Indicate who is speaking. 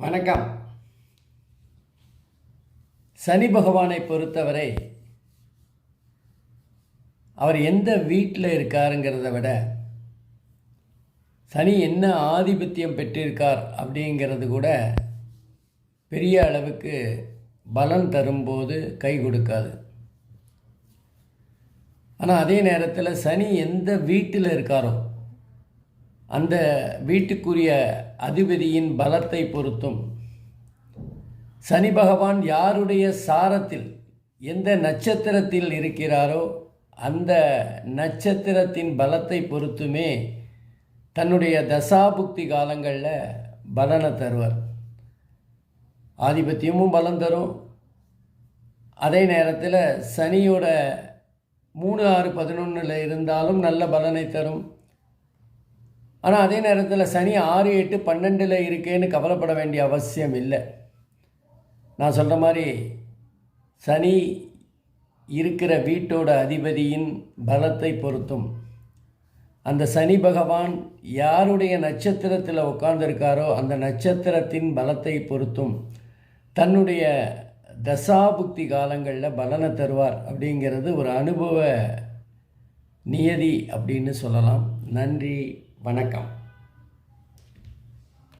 Speaker 1: வணக்கம். சனி பகவானை பொறுத்தவரை அவர் எந்த வீட்டில் இருக்காருங்கிறத விட சனி என்ன ஆதிபத்தியம் பெற்றிருக்கார் அப்படிங்கிறது கூட பெரிய அளவுக்கு பலன் தரும்போது கை கொடுக்காது. ஆனால் அதே நேரத்தில் சனி எந்த வீட்டில் இருக்காரோ அந்த வீட்டுக்குரிய அதிபதியின் பலத்தை பொறுத்தும், சனி பகவான் யாருடைய சாரத்தில் எந்த நட்சத்திரத்தில் இருக்கிறாரோ அந்த நட்சத்திரத்தின் பலத்தை பொறுத்துமே தன்னுடைய தசாபுக்தி காலங்களில் பலனை தருவார். ஆதிபத்தியமும் பலம் தரும். அதே நேரத்தில் சனியோட 3, 6, 11 இருந்தாலும் நல்ல பலனை தரும். ஆனால் அதே நேரத்தில் சனி 6, 8, 12 இருக்கேன்னு கவலைப்பட வேண்டிய அவசியம் இல்லை. நான் சொல்கிற மாதிரி சனி இருக்கிற வீட்டோட அதிபதியின் பலத்தை பொறுத்தும், அந்த சனி பகவான் யாருடைய நட்சத்திரத்தில் உட்கார்ந்துருக்காரோ அந்த நட்சத்திரத்தின் பலத்தை பொறுத்தும் தன்னுடைய தசாபுக்தி காலங்களில் பலனை தருவார். அப்படிங்கிறது ஒரு அனுபவ நியதி அப்படின்னு சொல்லலாம். நன்றி, வணக்கம்.